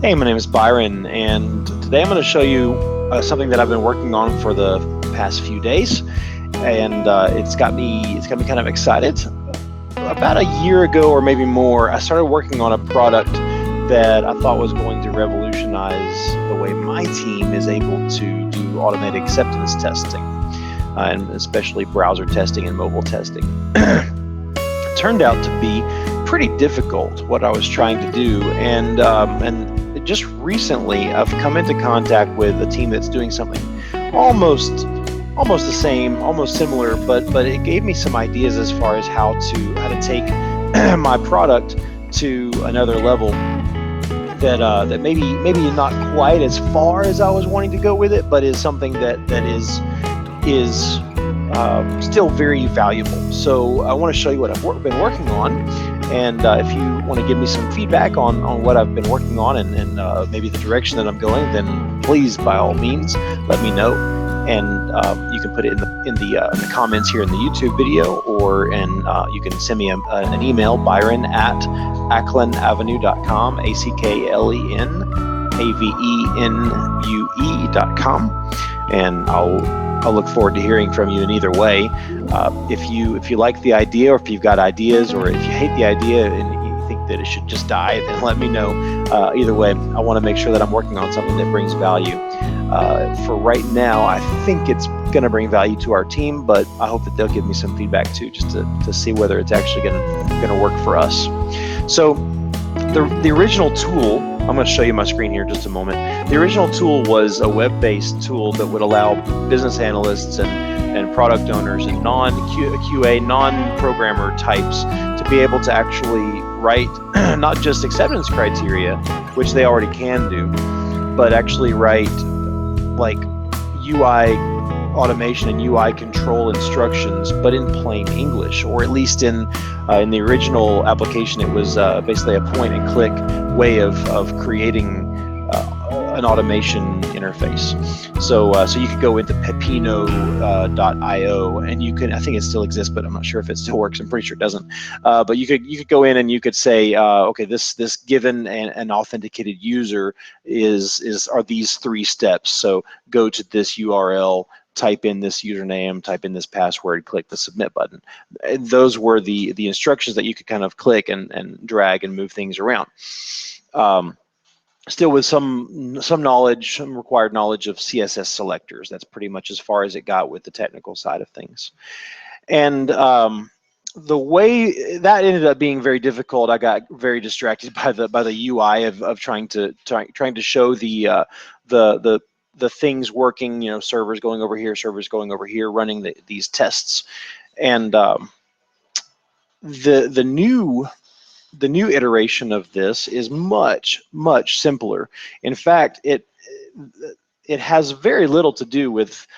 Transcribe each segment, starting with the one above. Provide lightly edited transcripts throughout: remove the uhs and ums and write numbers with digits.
Hey, my name is Byron, and today I'm going to show you something that I've been working on for the past few days, and it's got me kind of excited. About a year ago, or maybe more, I started working on a product that I thought was going to revolutionize the way my team is able to do automated acceptance testing, and especially browser testing and mobile testing. It turned out to be pretty difficult what I was trying to do, and just recently I've come into contact with a team that's doing something almost the same, almost similar, but it gave me some ideas as far as how to take my product to another level that maybe not quite as far as I was wanting to go with it, but is something that is still very valuable. So I want to show you what I've been working on, and if you want to give me some feedback on what I've been working on and maybe the direction that I'm going, then please, by all means, let me know. And you can put it in the comments here in the YouTube video, or you can send me an email, byron@acklenavenue.com, ACKLENAVENUE.com, and I'll look forward to hearing from you in either way. If you like the idea, or if you've got ideas, or if you hate the idea and you think that it should just die, then let me know. Either way, I want to make sure that I'm working on something that brings value. For right now, I think it's going to bring value to our team, but I hope that they'll give me some feedback too, just to see whether it's actually going to work for us. So the original tool, I'm going to show you my screen here in just a moment. The original tool was a web-based tool that would allow business analysts and product owners and non-QA, non-programmer types to be able to actually write not just acceptance criteria, which they already can do, but actually write like UI automation and UI control instructions, but in plain English, or at least in the original application, it was basically a point-and-click way of creating an automation interface. So you could go into Pepino.io, and you can, I think it still exists, but I'm not sure if it still works. I'm pretty sure it doesn't. But you could go in and you could say, okay, this given an authenticated user are these 3 steps. So go to this URL, type in this username, type in this password, click the submit button. And those were the instructions that you could kind of click and drag and move things around. Still with some knowledge, some required knowledge of CSS selectors. That's pretty much as far as it got with the technical side of things. And the way that ended up being very difficult, I got very distracted by the UI of trying to show the things working. Servers going over here, servers going over here, running these tests. And the new iteration of this is much simpler. In fact, it has very little to do with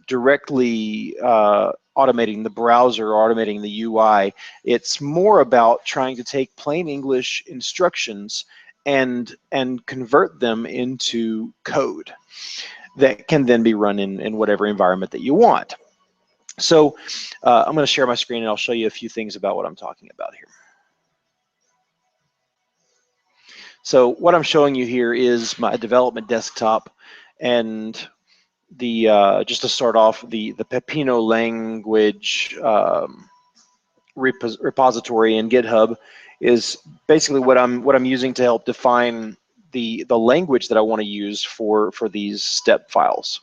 directly automating the browser or automating the UI. It's more about trying to take plain English instructions and convert them into code that can then be run in whatever environment that you want. So I'm going to share my screen and I'll show you a few things about what I'm talking about here. So what I'm showing you here is my development desktop, and just to start off, the Pepino language repository in GitHub is basically what I'm using to help define the language that I want to use for these step files.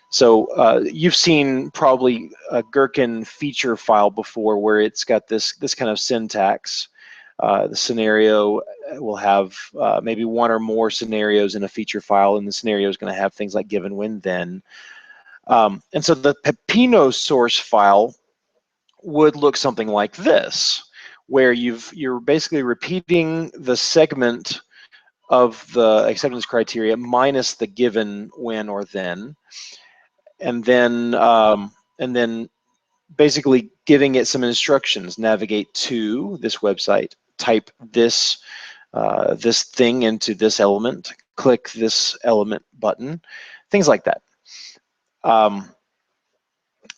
So you've seen probably a Gherkin feature file before, where it's got this kind of syntax. The scenario will have maybe 1 or more scenarios in a feature file, and the scenario is going to have things like given, when, then. And so the Pepino source file would look something like this, where you're basically repeating the segment of the acceptance criteria minus the given, when, or then, and then basically giving it some instructions. Navigate to this website, type this thing into this element, click this element button, things like that.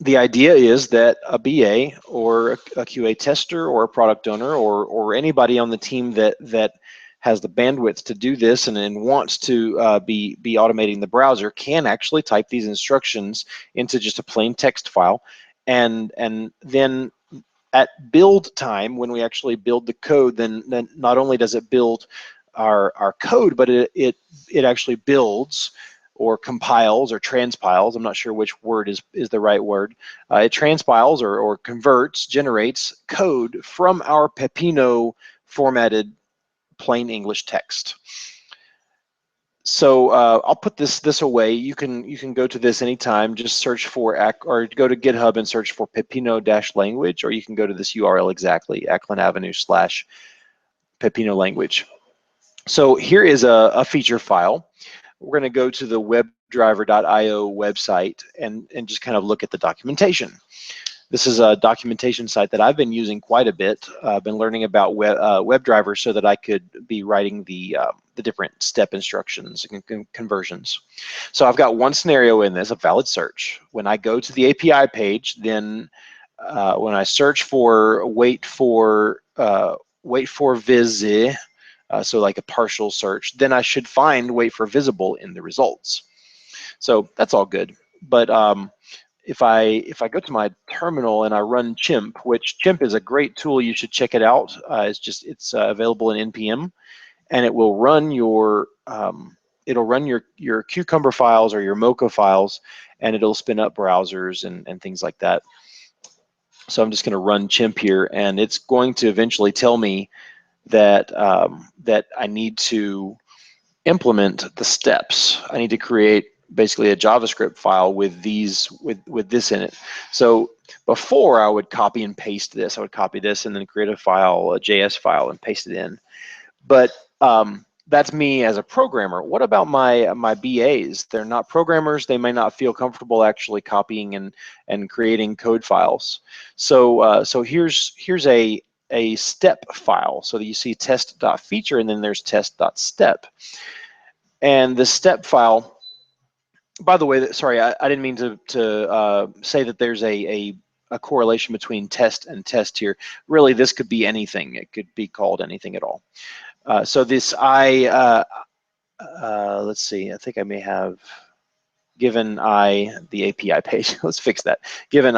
The idea is that a BA or a QA tester or a product owner or anybody on the team that has the bandwidth to do this and wants to be automating the browser can actually type these instructions into just a plain text file, and then at build time, when we actually build the code, then not only does it build our code, but it actually builds or compiles or transpiles. I'm not sure which word is the right word. It transpiles or converts, generates code from our Pepino formatted plain English text. So I'll put this away. You can go to this anytime. Just search for or go to GitHub and search for Pepino-language, or you can go to this URL exactly, Ackland Avenue / Pepino language. So here is a feature file. We're going to go to the webdriver.io website and just kind of look at the documentation. This is a documentation site that I've been using quite a bit. I've been learning about WebDriver so that I could be writing the different step instructions and conversions. So I've got one scenario in this, a valid search. When I go to the API page, then when I search for wait for viz, so like a partial search, then I should find wait for visible in the results. So that's all good. But if I go to my terminal and I run Chimp, which Chimp is a great tool, you should check it out. It's available in NPM, and it will run your your Cucumber files or your Mocha files, and it'll spin up browsers and things like that. So I'm just going to run Chimp here, and it's going to eventually tell me that that I need to implement the steps. I need to create basically a JavaScript file with this in it. So before I would copy and paste this. I would copy this and then create a file, a JS file, and paste it in. But that's me as a programmer. What about my BAs? They're not programmers. They may not feel comfortable actually copying and creating code files. So so here's a step file. So that you see test.feature and then there's test.step. And the step file, by the way, sorry, I didn't mean to say that there's a correlation between test and test here. Really, this could be anything. It could be called anything at all. So this let's see, I think I may have given the API page. Let's fix that. Given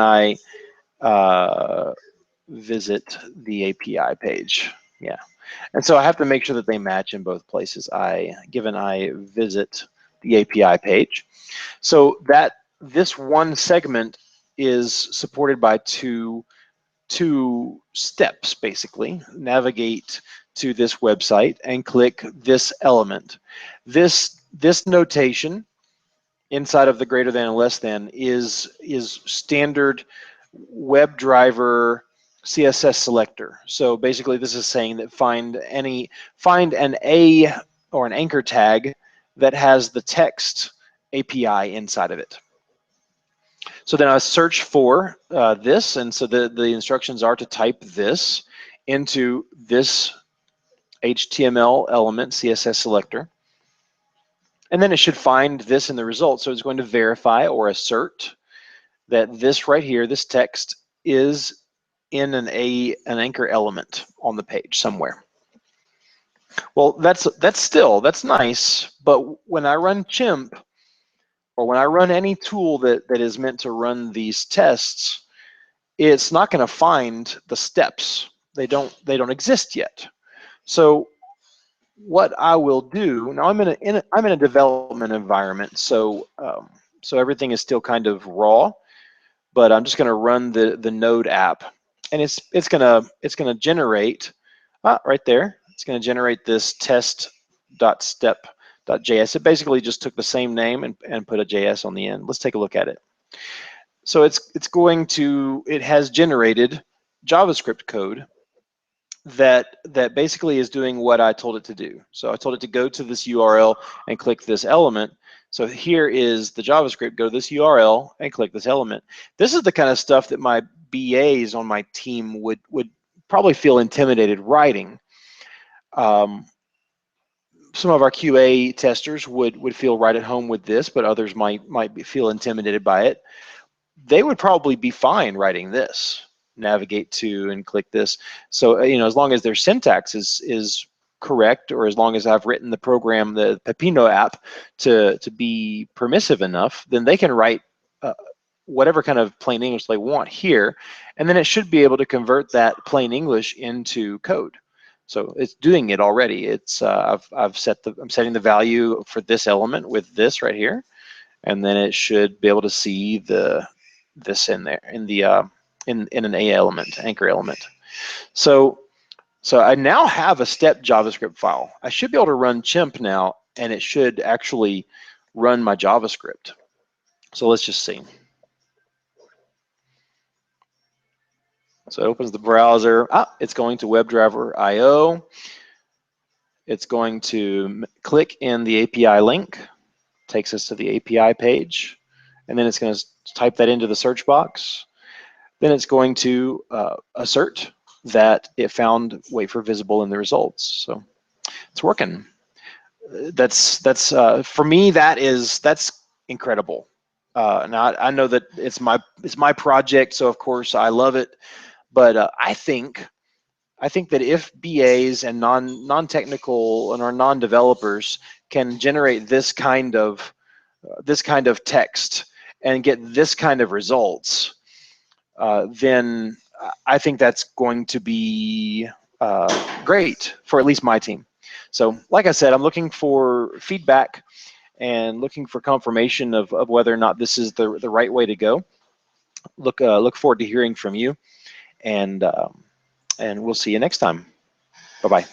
visit the API page. Yeah. And so I have to make sure that they match in both places. Given I visit the API page. So that this one segment is supported by two steps, basically. Navigate to this website and click this element. This notation inside of the greater than and less than is standard WebDriver CSS selector. So basically this is saying that find an A or an anchor tag that has the text API inside of it. So then I search for this, and so the instructions are to type this into this HTML element CSS selector. And then it should find this in the result. So it's going to verify or assert that this right here, this text, is in an anchor element on the page somewhere. Well, that's nice, but when I run Chimp, or when I run any tool that is meant to run these tests, it's not going to find the steps. They don't exist yet. So what I will do now, I'm in a development environment, so so everything is still kind of raw, but I'm just going to run the Node app, and it's gonna generate right there. It's going to generate this test.step.js. It basically just took the same name and put a JS on the end. Let's take a look at it. So it has generated JavaScript code that basically is doing what I told it to do. So I told it to go to this URL and click this element. So here is the JavaScript. Go to this URL and click this element. This is the kind of stuff that my BAs on my team would probably feel intimidated writing. Some of our QA testers would feel right at home with this, but others might feel intimidated by it. They would probably be fine writing this. Navigate to and click this. So as long as their syntax is correct, or as long as I've written the program, the Pepino app, to be permissive enough, then they can write whatever kind of plain English they want here, and then it should be able to convert that plain English into code. So it's doing it already. It's I'm setting the value for this element with this right here, and then it should be able to see this in there in the in an A element, anchor element. So I now have a step JavaScript file. I should be able to run chimp now, and it should actually run my JavaScript. So let's just see. So it opens the browser. It's going to WebDriver IO. It's going to click in the API link, takes us to the API page, and then it's going to type that into the search box. Then it's going to assert that it found wafer visible in the results. So it's working. That's for me, that's incredible. Now I know that it's my project, so of course I love it. But I think that if BAs and non-technical and our non-developers can generate this kind of text and get this kind of results, then I think that's going to be great for at least my team. So like I said, I'm looking for feedback and looking for confirmation of whether or not this is the right way to go. Look forward to hearing from you, and we'll see you next time. Bye-bye.